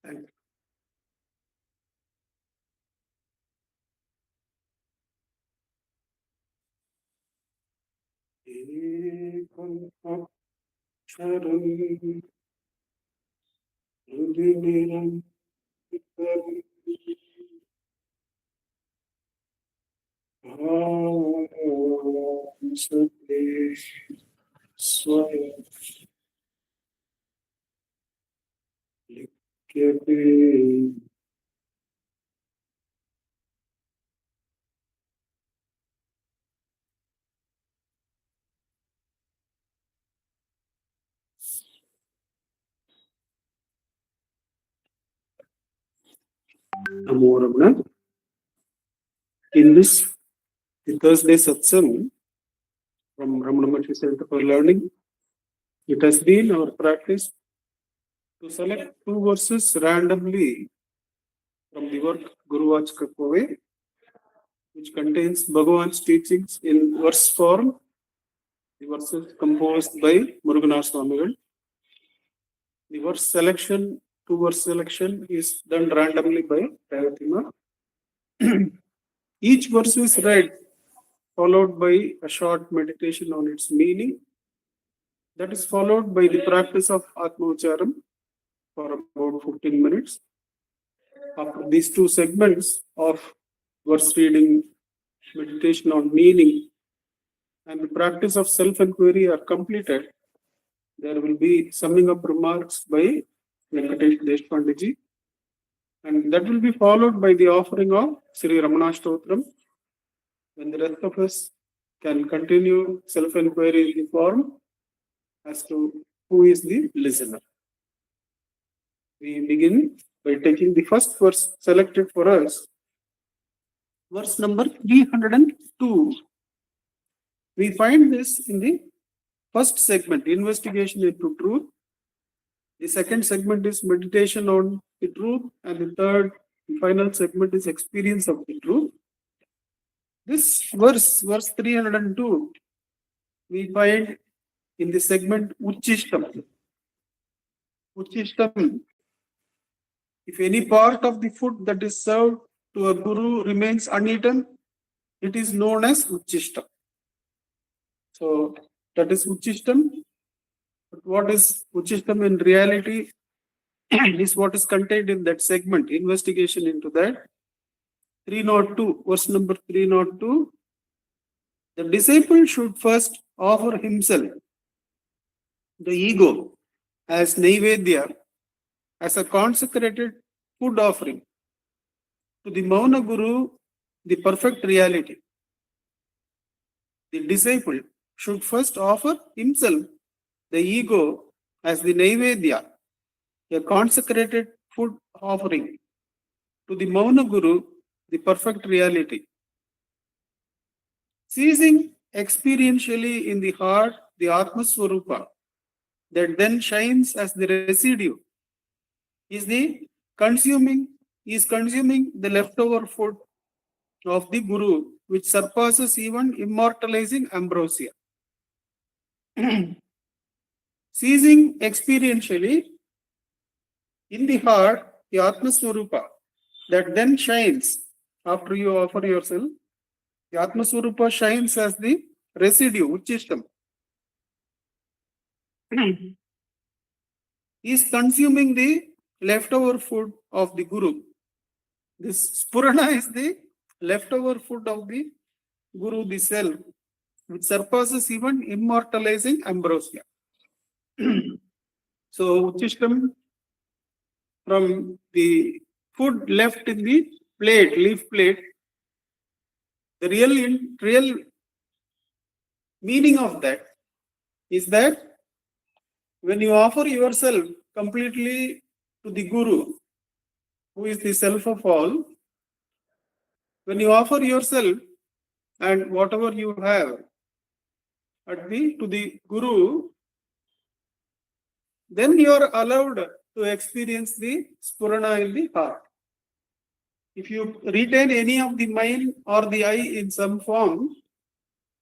Thank you. Namo Ramana. In this, the Thursday Satsang from Ramanacentre for learning, it has been our practice to select two verses randomly from the work Guru Vachakapove, which contains Bhagavan's teachings in verse form. The verses composed by Muruganar Swamigal. The verse selection, two verse selection is done randomly by Prayatima. Each verse is read, followed by a short meditation on its meaning. That is followed by the practice of Atma-Ucharam for about 15 minutes. After these two segments of verse reading, meditation on meaning, and the practice of self-enquiry are completed, there will be summing up remarks by Venkatesh Deshpandeji, and that will be followed by the offering of Sri Ramana Stotram, when the rest of us can continue self-enquiry in the form as to who is the listener. We begin by taking the first verse selected for us, verse number 302. We find this in the first segment, investigation into truth. The second segment is meditation on the truth, and the third, the final segment is experience of the truth. This verse 302, we find in the segment Uchishtam. Uchishtam, if any part of the food that is served to a guru remains uneaten, it is known as Uchishtam. So that is Uchishtam. But what is Uchishtam in reality is what is contained in that segment, investigation into that. 302, verse number 302. The disciple should first offer himself, the ego, as Naivedya, as a consecrated food offering to the Mauna Guru, the perfect reality. The disciple should first offer himself, the ego, as the Naivedya, a consecrated food offering to the Mauna Guru, the perfect reality. Seizing experientially in the heart the Atma Swarupa that then shines as the residue is consuming the leftover food of the Guru, which surpasses even immortalizing ambrosia. Seizing experientially in the heart the Atma Swarupa that then shines after you offer yourself. The Atma Swarupa shines as the residue, Uchishtam. Is consuming the leftover food of the Guru. This Spurana is the leftover food of the Guru, the self, which surpasses even immortalizing ambrosia. So, Uchishtam, from the food left in the plate, leaf plate, the real meaning of that is that when you offer yourself completely to the Guru, who is the self of all, when you offer yourself and whatever you have to the Guru, then you are allowed to experience the Spurana in the heart. If you retain any of the mind or the eye in some form,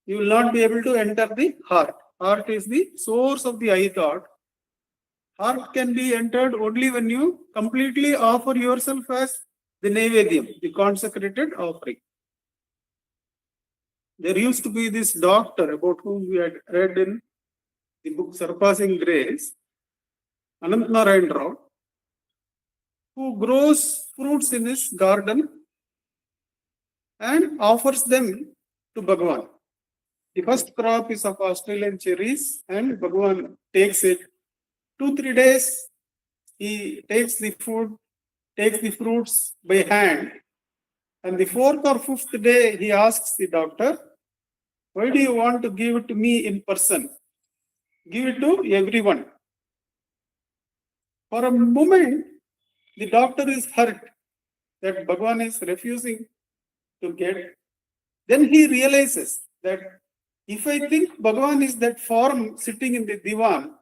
you will not be able to enter the heart. Heart is the source of the eye thought. Heart can be entered only when you completely offer yourself as the Naivedyam, the consecrated offering. There used to be this doctor about whom we had read in the book Surpassing Grace, Anant Narayan Rao, who grows fruits in his garden and offers them to Bhagavan. The first crop is of Australian cherries, and Bhagavan takes it 2-3 days. He takes the food, takes the fruits by hand, and the 4th or 5th day he asks the doctor, "Why do you want to give it to me in person? Give it to everyone." For a moment, the doctor is hurt that Bhagavan is refusing to get. Then he realizes that if I think Bhagavan is that form sitting in the divan,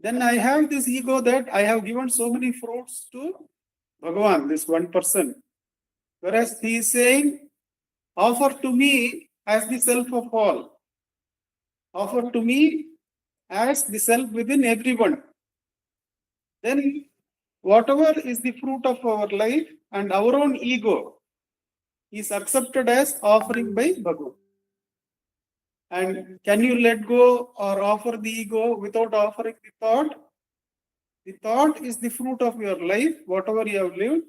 then I have this ego that I have given so many fruits to Bhagavan, this one person. Whereas he is saying, offer to me as the self of all. Offer to me as the self within everyone. Then whatever is the fruit of our life and our own ego is accepted as offering by Bhagavan. And can you let go or offer the ego without offering the thought? The thought is the fruit of your life, whatever you have lived.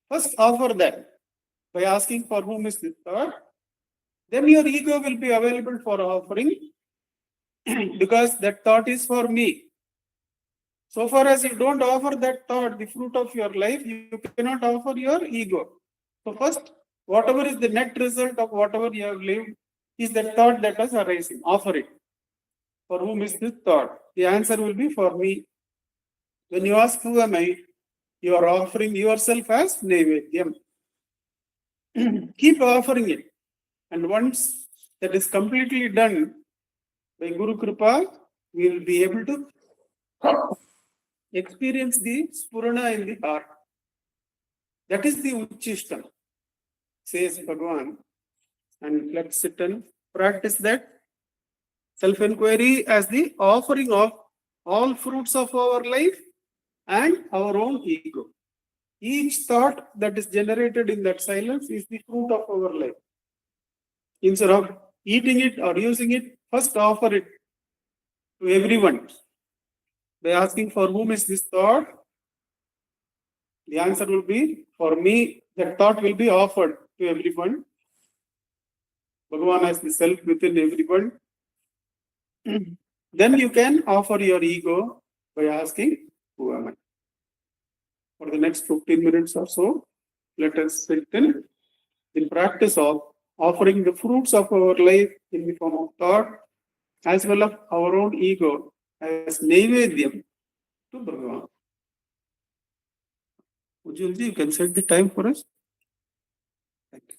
First offer that by asking for whom is this thought. Then your ego will be available for offering because that thought is for me. So far as you don't offer that thought, the fruit of your life, you cannot offer your ego. So first, whatever is the net result of whatever you have lived is that thought that is arising. Offer it. For whom is this thought? The answer will be for me. When you ask who am I, you are offering yourself as Naivedyam. Keep offering it. And once that is completely done, by Guru Kripa, we will be able to experience the Spurana in the heart. That is the Uchishtam, says Bhagavan. And let's sit and practice that self-enquiry as the offering of all fruits of our life and our own ego. Each thought that is generated in that silence is the fruit of our life. Instead of eating it or using it, first offer it to everyone. By asking for whom is this thought, the answer will be for me. That thought will be offered to everyone. Bhagavan has the self within everyone. Then you can offer your ego by asking, who am I? For the next 15 minutes or so, let us sit in practice of offering the fruits of our life in the form of thought as well as our own ego as Naivedyam to Bhagavan. Ujjwalji, you can set the time for us. Thank you.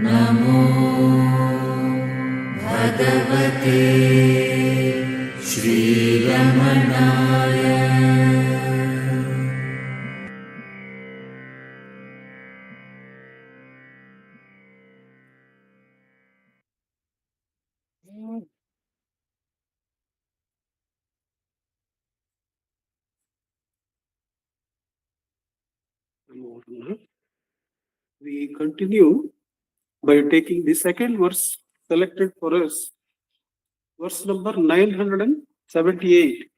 Namo Bhagavate Shri Ramanaya. We continue by taking the second verse selected for us, verse number 978.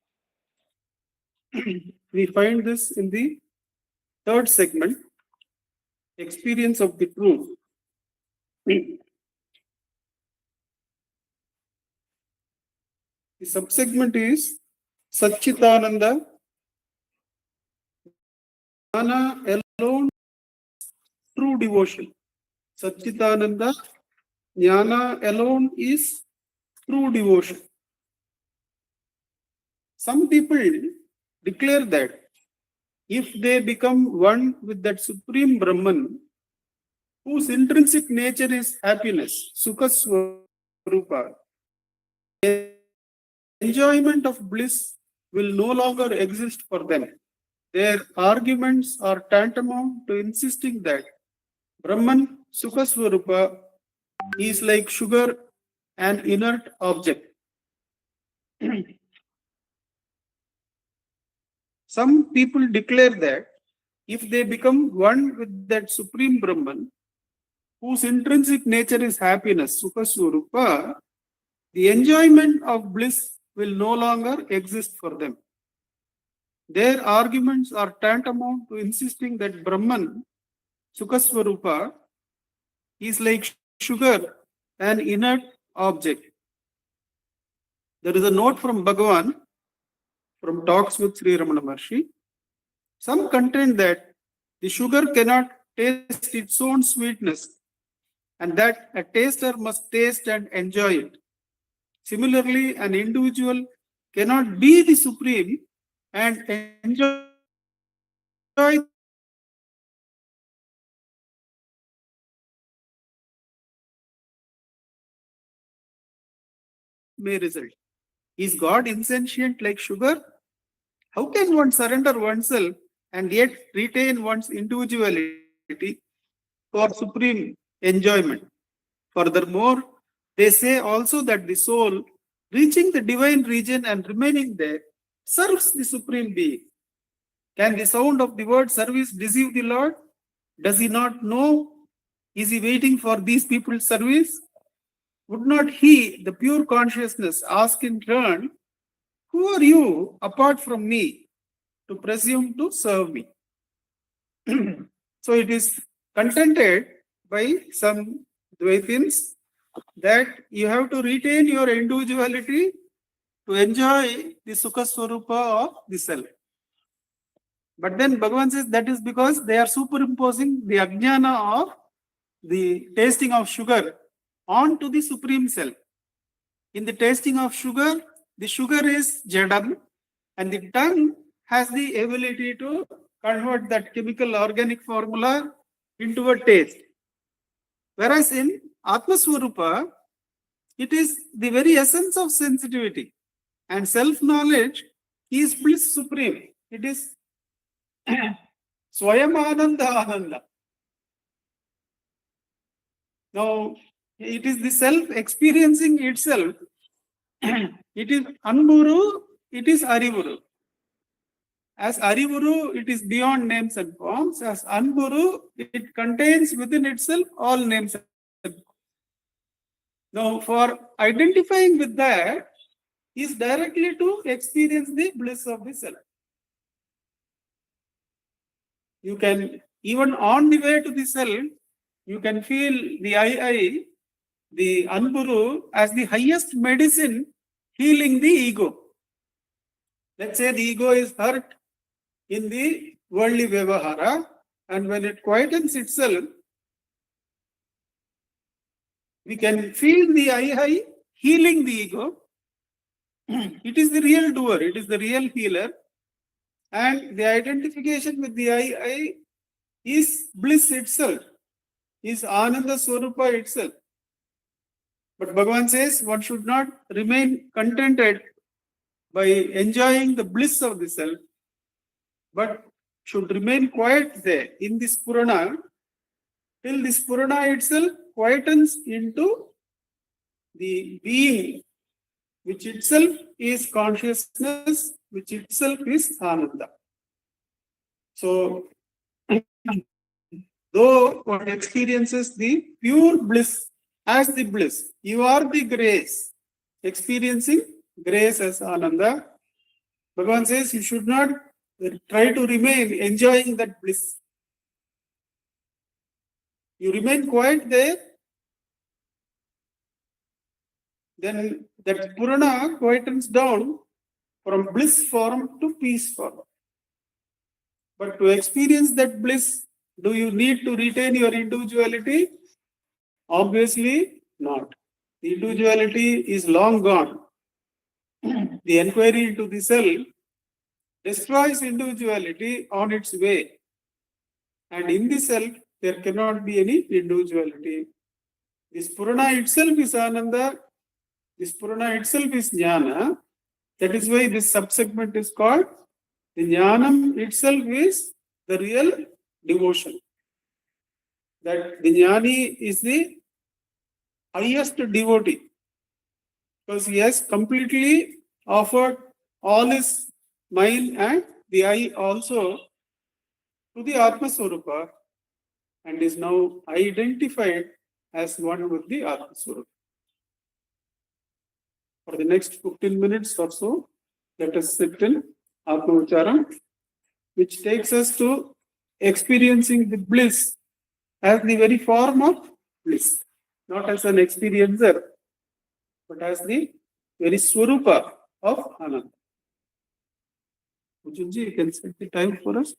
We find this in the third segment, experience of the truth. The subsegment is Satchitananda, Jnana alone, true devotion. Satchitananda, Jnana alone is true devotion. Some people declare that if they become one with that Supreme Brahman, whose intrinsic nature is happiness, Sukha Swarupa, enjoyment of bliss will no longer exist for them. Their arguments are tantamount to insisting that Brahman, Sukha Swarupa, is like sugar, an inert object. Some people declare that if they become one with that Supreme Brahman, whose intrinsic nature is happiness, Sukha Swarupa, the enjoyment of bliss will no longer exist for them. Their arguments are tantamount to insisting that Brahman, Sukha Swarupa, is like sugar, an inert object. There is a note from Bhagavan, from Talks with Sri Ramana Maharshi. Some contend that the sugar cannot taste its own sweetness and that a taster must taste and enjoy it. Similarly, an individual cannot be the supreme and enjoy may result. Is God insentient like sugar? How can one surrender oneself and yet retain one's individuality for supreme enjoyment? Furthermore, they say also that the soul, reaching the divine region and remaining there, serves the Supreme Being. Can the sound of the word service deceive the Lord? Does he not know? Is he waiting for these people's service? Would not he, the pure consciousness, ask in turn, who are you apart from me to presume to serve me? So it is contended by some Dvaitins that you have to retain your individuality to enjoy the Sukha Swarupa of the self. But then Bhagavan says that is because they are superimposing the Ajnana of the tasting of sugar onto the Supreme Self. In the tasting of sugar, the sugar is Jadam and the tongue has the ability to convert that chemical organic formula into a taste. Whereas in Atma Swarupa, it is the very essence of sensitivity and self-knowledge is bliss supreme. It is Swayam Ananda Ananda. Now, it is the self experiencing itself. It is Anburu, it is Arivuru. As Arivuru, it is beyond names and forms. As Anburu, it contains within itself all names and forms. Now, for identifying with that is directly to experience the bliss of the self. You can, even on the way to the self, you can feel the I, the Anburu, as the highest medicine healing the ego. Let's say the ego is hurt in the worldly Vyavahara, and when it quietens itself, we can feel the I healing the ego. It is the real doer, it is the real healer, and the identification with the I is bliss itself, is Ananda Swarupa itself. But Bhagavan says one should not remain contented by enjoying the bliss of the self, but should remain quiet there in this Purana till this Purana itself quietens into the being, which itself is consciousness, which itself is Ananda. So, though one experiences the pure bliss as the bliss, you are the grace, experiencing grace as Ananda. Bhagavan says you should not try to remain enjoying that bliss. You remain quiet there, then that Purana quietens down from bliss form to peace form. But to experience that bliss, do you need to retain your individuality? Obviously not. The individuality is long gone. The enquiry into the self destroys individuality on its way. And in the self, there cannot be any individuality. This Purana itself is Ananda. This Purana itself is Jnana. That is why this subsegment is called the Jnanam itself is the real devotion. That the Jnani is the highest devotee because he has completely offered all his mind and the eye also to the Atma Swarupa and is now identified as one with the Atma Swarupa. For the next 15 minutes or so, let us sit in Atma Ucharam, which takes us to experiencing the bliss as the very form of bliss, not as an experiencer, but as the very Swarupa of Ananda. Ujunji, you can set the time for us.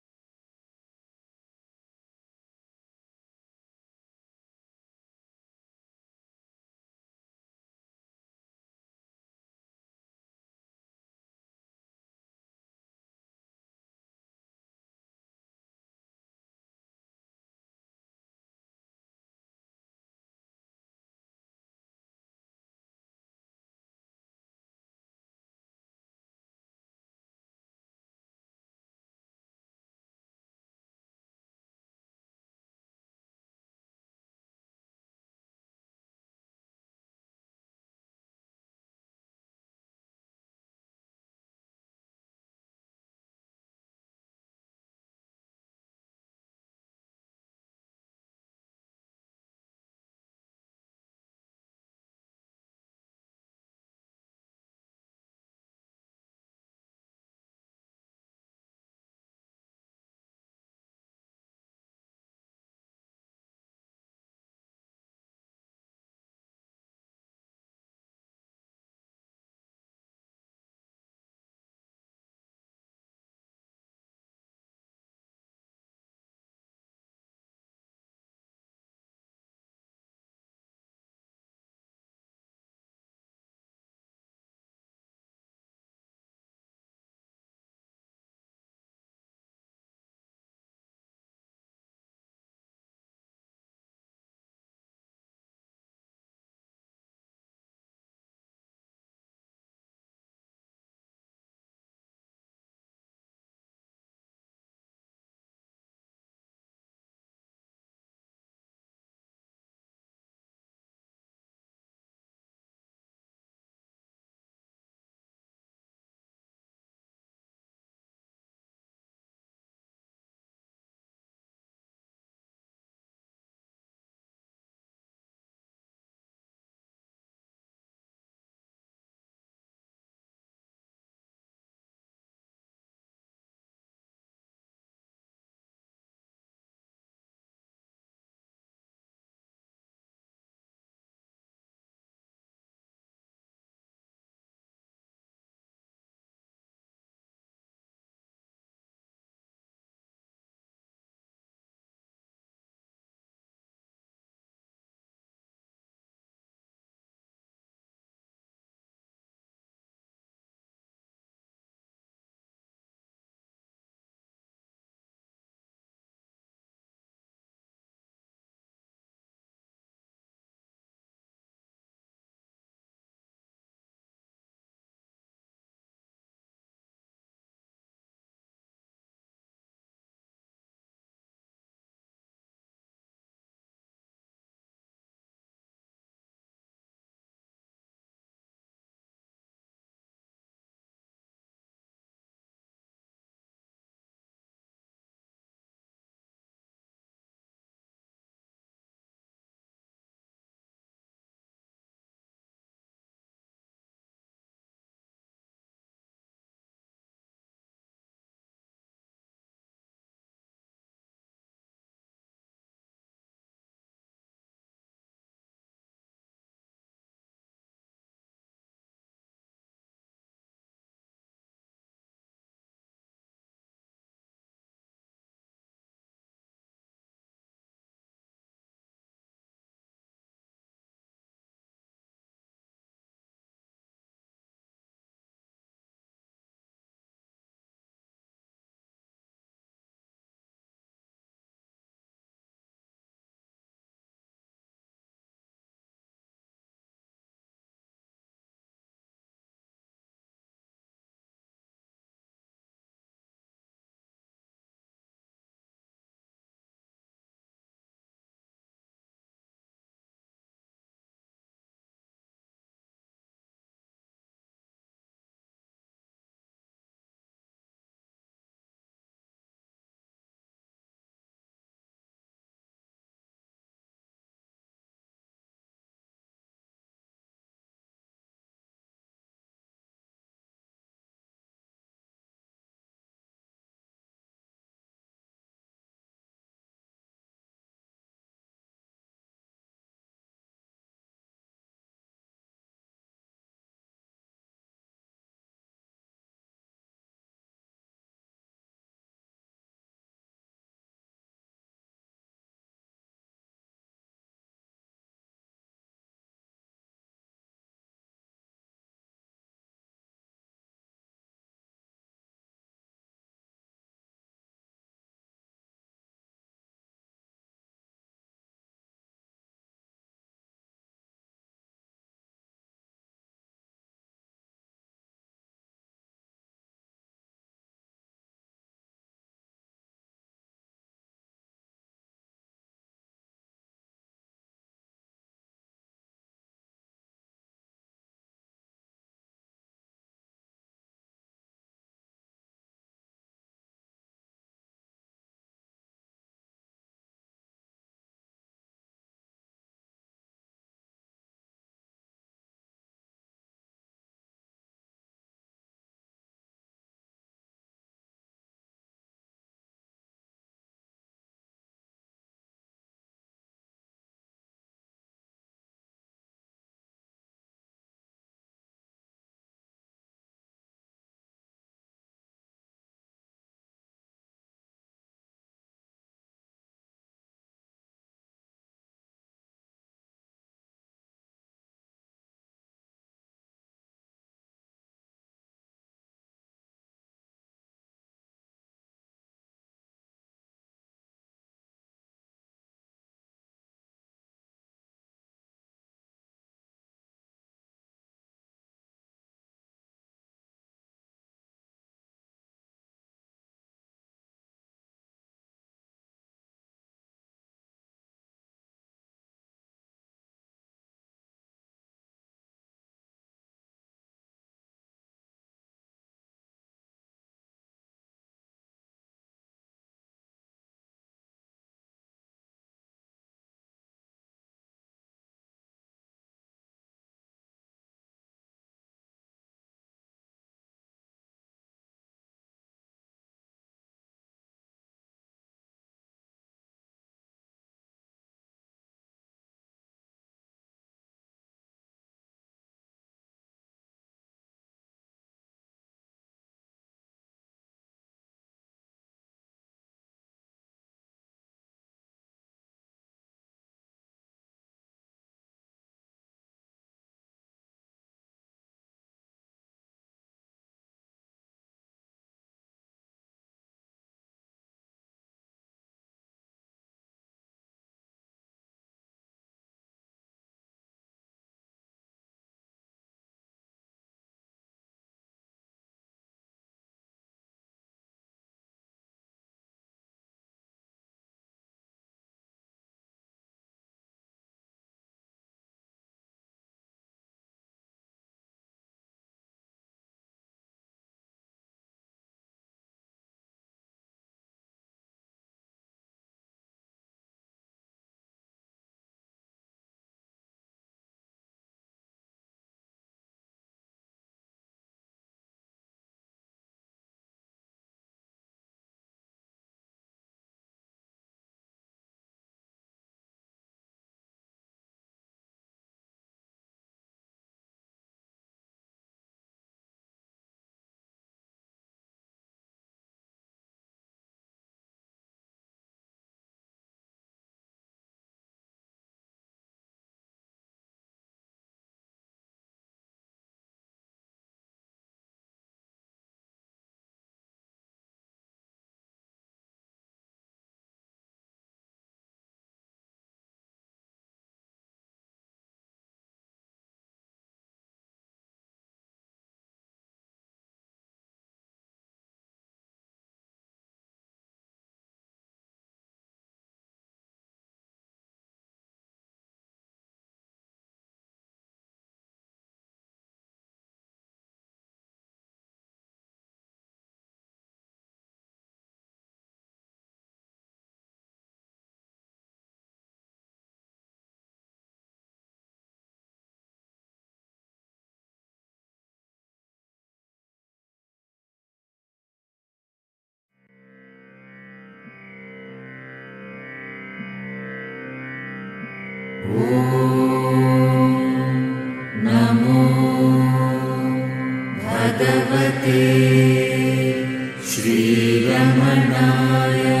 Shri Ramanaya.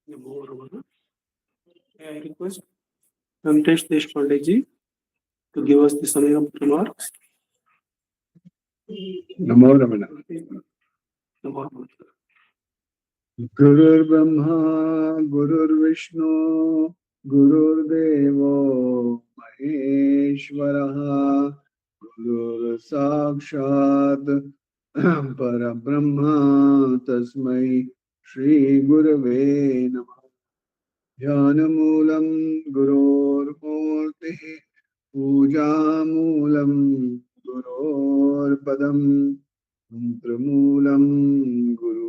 Namo Ramana. May I request Venkatesh Deshpandeji to give us the summary of remarks. Namo Ramana. Namo Ramana. Gurur Brahma, Gurur Vishnu, Gurur Devo, Maheshwaraha, Gurur Sakshat, Parabrahma, Tasmai, Shri Gurave Namah. Jnanamulam, Gurur Murti, Pujamulam, Gurur Padam, Mantramulam, Guru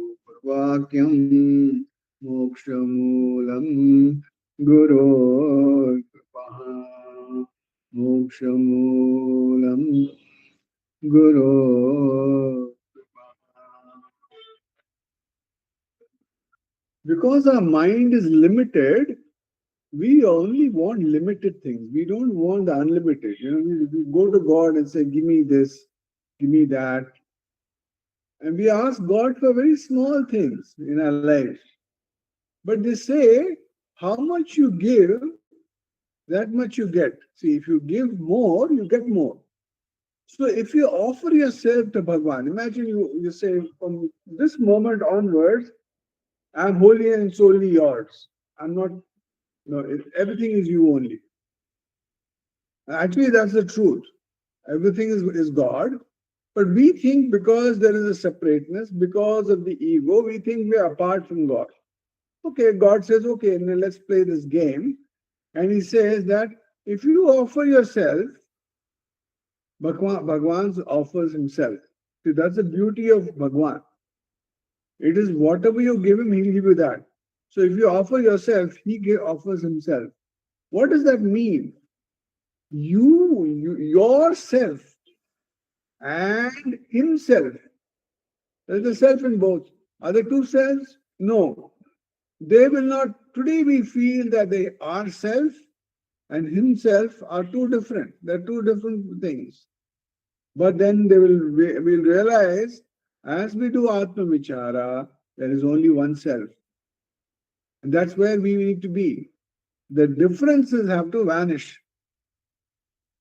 Vakyam, Mokshamulam, Guru Kripaha, Mokshamulam, Guru Kripaha. Because our mind is limited, we only want limited things. We don't want the unlimited. We go to God and say, give me this, give me that. And we ask God for very small things in our life. But they say, how much you give, that much you get. See, if you give more, you get more. So if you offer yourself to Bhagwan, imagine you say, from this moment onwards, I'm wholly and solely yours. I'm not, everything is you only. Actually, that's the truth. Everything is God. But we think because there is a separateness, because of the ego, we think we are apart from God. Okay, God says, okay, now let's play this game. And he says that if you offer yourself, Bhagwan offers himself. See, that's the beauty of Bhagwan. It is whatever you give him, he'll give you that. So if you offer yourself, he offers himself. What does that mean? Yourself and himself. There's a self in both. Are there two selves? No. They will not. Today we feel that they are self and himself are two different. They're two different things. But then we'll realize as we do Atma Vichara, there is only one self. And that's where we need to be. The differences have to vanish.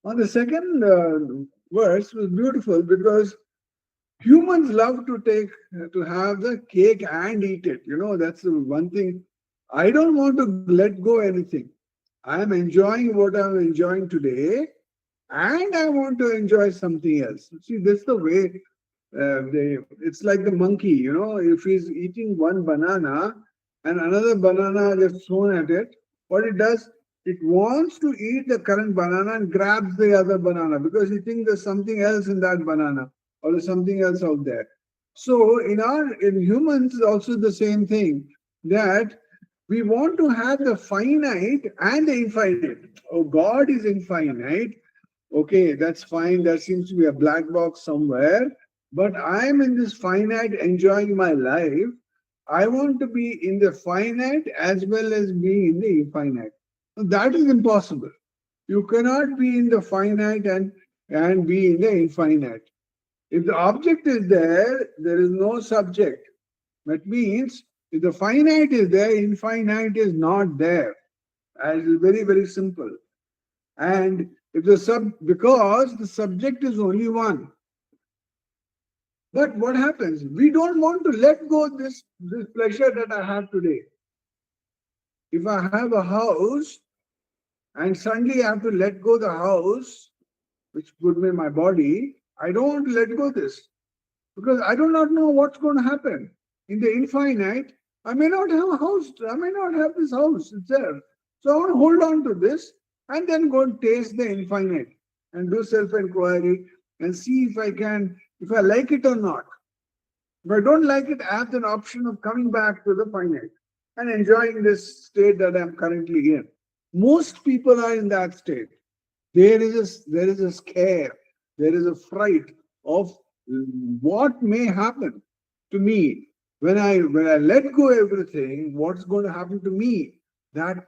Now the second verse was beautiful because humans love to have the cake and eat it. That's the one thing. I don't want to let go anything. I am enjoying what I'm enjoying today, and I want to enjoy something else. See, that's the way it's like the monkey, if he's eating one banana and another banana just thrown at it, what it does, it wants to eat the current banana and grabs the other banana because it thinks there's something else in that banana or there's something else out there. So in humans, it's also the same thing, that we want to have the finite and the infinite. Oh, God is infinite. Okay, that's fine. There seems to be a black box somewhere. But I am in this finite enjoying my life. I want to be in the finite as well as being in the infinite. That is impossible. You cannot be in the finite and be in the infinite. If the object is there, there is no subject. That means if the finite is there, infinite is not there. It is very, very simple. And if because the subject is only one. But what happens? We don't want to let go of this pleasure that I have today. If I have a house and suddenly I have to let go the house, which could be my body, I don't want to let go of this. Because I do not know what's going to happen. In the infinite, I may not have a house. I may not have this house itself. So I want to hold on to this and then go and taste the infinite and do self-enquiry and see if I like it or not. If I don't like it, I have an option of coming back to the finite and enjoying this state that I'm currently in. Most people are in that state. There is a scare, there is a fright of what may happen to me When I let go everything, what's going to happen to me? That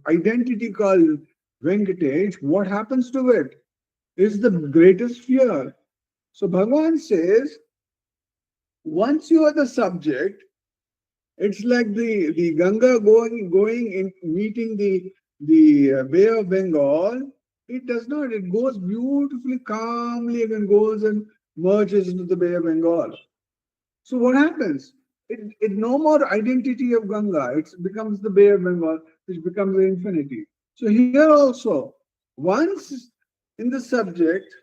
identity called Venkatesh, what happens to it is the greatest fear. So Bhagavan says, once you are the subject, it's like the Ganga going in meeting the Bay of Bengal. It does not. It goes beautifully, calmly, and goes and merges into the Bay of Bengal. So what happens? It no more identity of Ganga. It becomes the Bay of Bengal, which becomes the infinity. So here also, once in the subject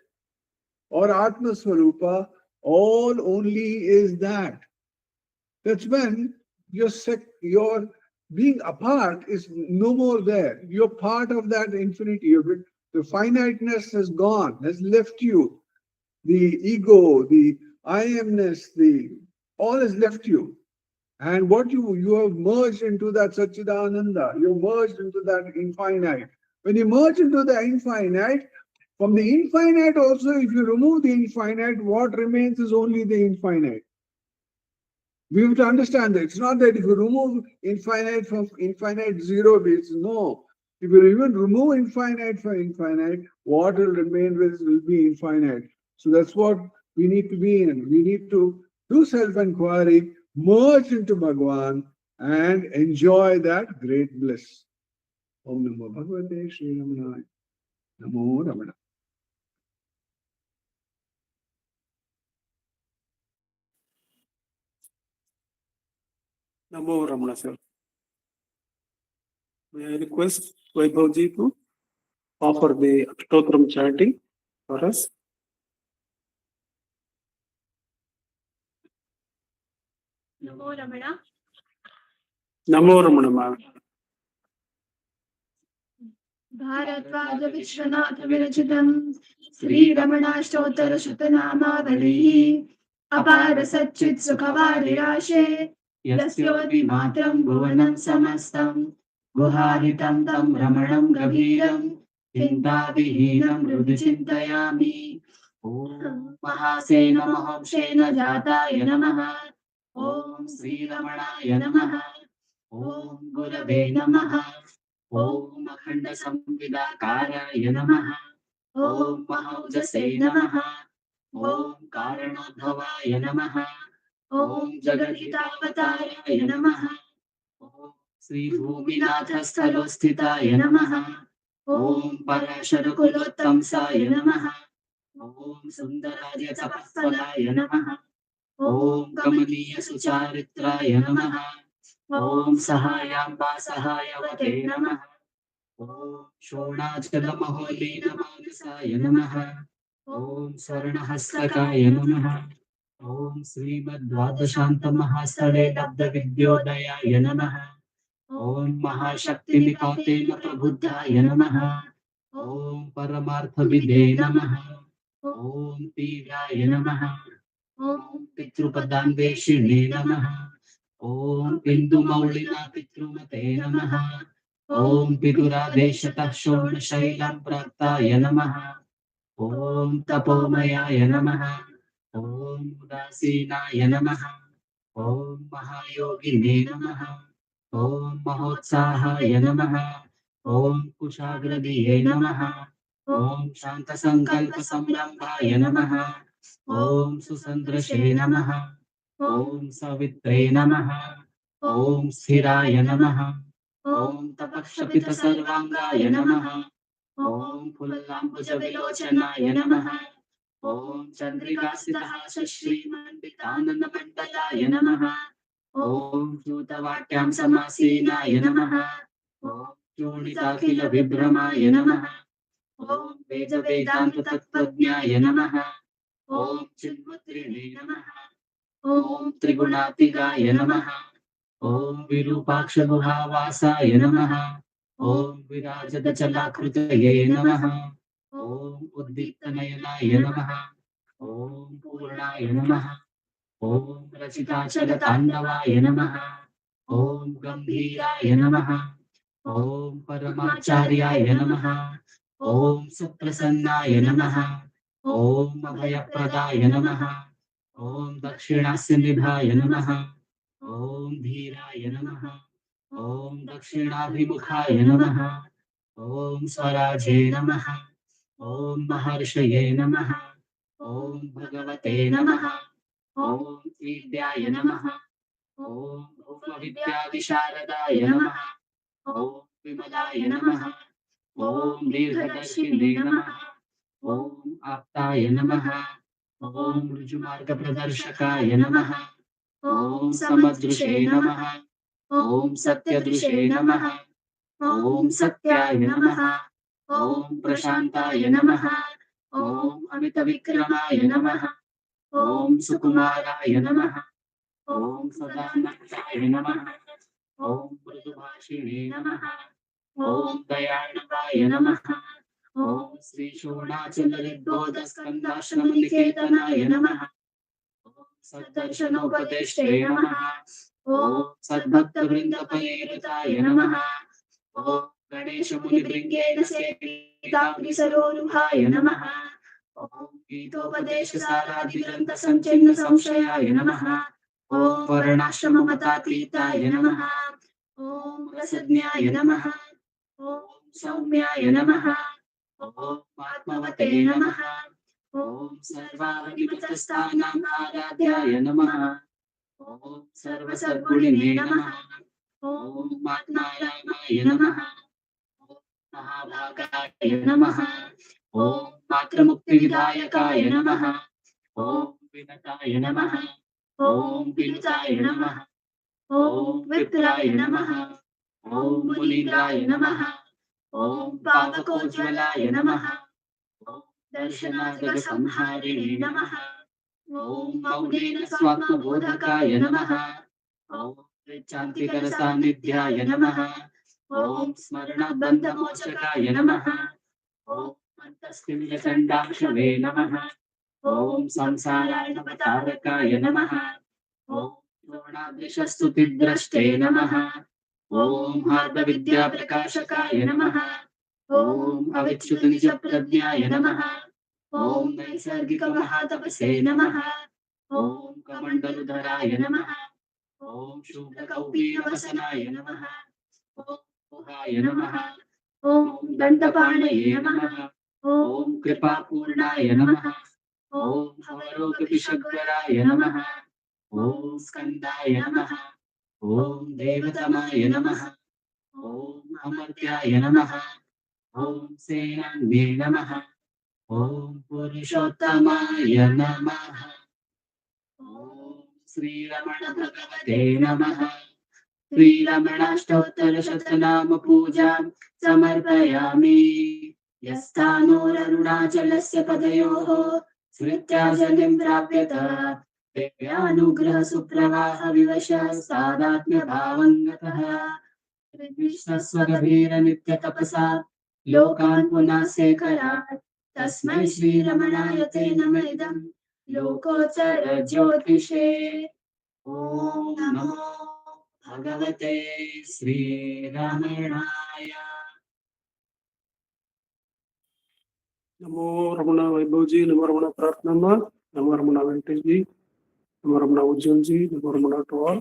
or Atma Swarupa, all only is that. That's when your being apart is no more there. You're part of that infinity. The finiteness has gone, has left you. The ego, the I amness, the all has left you. And what you have merged into that Satchidananda, you merged into that infinite. When you merge into the infinite, from the infinite also, if you remove the infinite, what remains is only the infinite. We have to understand that it's not that if you remove infinite from infinite, zero base. No. If you even remove infinite from infinite, what will remain will be infinite. So that's what we need to be in. We need to do self-enquiry, merge into Bhagavan, and enjoy that great bliss. Om Namo Bhagavate Sri Ramanaya. Namo Ramana. Namo Ramana, sir. May I request Vaibhavji to offer the Stotram chanting for us? Namo Ramana. Namo Ramana, ma'am. Bhardwaj Vishwanath विरचितम् Shri रमणाष्टोत्तर शतनामावलिः अपार सच्चित् सुखवारिराशे यस्योऽपि मात्रं भुवनं समस्तं गुहाहितं तं रमणं गभीरं चिन्ताविहीनं हृदि चिन्तयामि ॐ महासेन महोक्षेन जाताय नमः ॐ श्रीरमणाय नमः ॐ गुरवे नमः ॐ अखण्ड संविदाकाराय नमः ॐ महौजसे नमः ॐ कारणोद्भवाय नमः ॐ जगद्हितावताराय नमः ॐ श्रीभूमिनाथस्थलोस्थिताय नमः ॐ पराशरकुलोत्तंसाय नमः ॐ सुन्दराय तपःफलाय नमः ॐ कमनीय सुचारित्राय नमः ॐ सहायाम्बा सहायवते नमः ॐ शोणाचलमहोलीनमानसाय नमः ॐ स्वर्णहस्तकाय नमः ॐ श्रीमद्द्वादशान्तमहास्थले लब्धविद्योदयाय नमः ॐ महाशक्तिनिपातेन प्रबुद्धाय नमः ॐ परमार्थविदे नमः ॐ तीव्राय नमः ॐ पितृपदान्वेषिणे नमः ॐ बिन्दुमौलिना पितृमते नमः ॐ पितुरादेशतः शोणशैलं प्राप्ताय नमः ॐ तपोमयाय नमः ॐ उदासीनाय नमः ॐ महायोगिने नमः ॐ महोत्साहाय नमः ॐ कुशाग्रदिये नमः ॐ शान्तसङ्कल्पसंरम्भाय नमः ॐ सुसन्दृशे नमः ॐ सवित्रे नमः ॐ स्थिराय नमः ॐ तपःशपितसर्वाङ्गाय नमः ॐ फुल्लाम्बुजविलोचनाय नमः ॐ चन्द्रिकासितहास श्रीमण्डितानन्दमण्डलाय नमः ॐ च्यूतवाट्यां समासीनाय नमः ॐ चूडिताखिलविभ्रमाय नमः ॐ वेदवेदान्ततत्त्वज्ञाय नमः ॐ चिन्मुद्रिणे नमः ॐ त्रिगुणातिगाय नमः ॐ विरूपाक्षगुहावासाय नमः ॐ विराजतचलाकृतये नमः ॐ उद्दीप्तनयनाय नमः ॐ पूर्णाय नमः ॐ रचिताचलताण्डवाय नमः ॐ गम्भीराय नमः ॐ परमाचार्याय नमः ॐ सुप्रसन्नाय नमः ॐ अभयप्रदाय नमः ॐ दक्षिणास्यनिधाय नमः ॐ धीराय नमः। ॐ दक्षिणाभिमुखाय नमः। ॐ स्वराजे नमः। ॐ महर्षये नमः। ॐ भगवते नमः। ॐ विद्याय नमः। ॐ भूमविद्याविशारदाय नमः। ॐ विमलाय नमः। ॐ दीर्घदर्शिने नमः। ॐ आप्ताय नमः। ॐ ऋजुमार्गप्रदर्शकाय नमः। ॐ समदृशे नमः। ॐ सत्यदृशे नमः। ॐ सत्याय नमः। ॐ प्रशान्ताय नमः। ॐ अमितविक्रमाय नमः। ॐ सुकुमाराय नमः। ॐ सदानन्दाय नमः। ॐ मृदुभाषिणे नमः। ॐ दयाळवाय नमः। ॐ श्रीशूर्णाचलनिर्बोधस्कन्दाश्रमनिकेतनाय नमः। ॐ सद्दर्शनोपदेष्टे नमः। ॐ सद्भक्तवृन्दपरिहृताय नमः। ॐ गणेशमुनिभृङ्गेण सेविताग्निसरोरुहाय नमः। ॐ गीतोपदेशसारादिग्रन्थसञ्चिन्न संशयाय नमः। ॐ वर्णाश्रममतातीताय नमः। ॐ रसज्ञाय नमः। ॐ सौम्याय नमः। ॐ आत्मवते नमः। ॐ सर्वावनिमतस्थानाम् आराध्याय नमः। ॐ सर्वसद्गुणिने नमः। ॐ आत्मारामाय नमः। ॐ महाभागाय नमः। ॐ मातृमुक्तिविधायकाय नमः। ॐ विनताय नमः। ॐ विनुताय नमः। ॐ विप्राय नमः। ॐ मुनीन्द्राय नमः। ॐ पावकोज्ज्वलाय नमः। ॐ दर्शनाजगसंहारिणे नमः। ॐ मौनेन स्वात्मबोधकाय नमः। ॐ चान्तिकरसान्निध्याय नमः। ॐ स्मरणाद्बन्धमोचकाय नमः। ॐ अन्तस्तिमिरचण्डाक्षवे नमः। ॐ संसारार्णवतारकाय नमः। ॐ श्रवणादृशस्तुतिद्रष्टे नमः। ॐ हार्दविद्याप्रकाशकाय नमः। ॐ अविच्युतनिजप्रज्ञाय नमः। ॐ नैसर्गिकमहातपसे नमः। ॐ कमण्डलुधराय नमः। ॐ शुभ्रकौपीनवसनाय नमः। ॐ गुहाय नमः। ॐ दण्डपाणये नमः। ॐ कृपापूर्णाय नमः। ॐ भवरोगविषग्वराय नमः। ॐ स्कन्दाय नमः। ॐ देवतमाय नमः। ॐ अमर्त्याय नमः। ॐ सेनान्ये नमः। ॐ पुरुषोत्तमाय नमः। ॐ श्रीरमण भगवते नमः। श्रीरमणाष्टोत्तरशतनाम पूजां समर्पयामि। यस्थानोररुणाचलस्य पदयोः स्मृत्याजलिं प्राप्यत दिव्यानुग्रहसुप्रवाहविवशः सादात्म्यभावं गतः विश्वस्वगभीरनित्यतपसा लोकान् पुनः शेखरात् तस्मै श्रीरमणाय ते नम इदं लोकोत्तर ज्योतिषे। ॐ नमो भगवते श्रीरमणाय। नमो रमणा वैभव जी, नमो रमणा प्रार्थना, नमो रमणा वेंकटेश जी, नमो रमणा उज्जवल जी, नमो रमणा टू ऑल।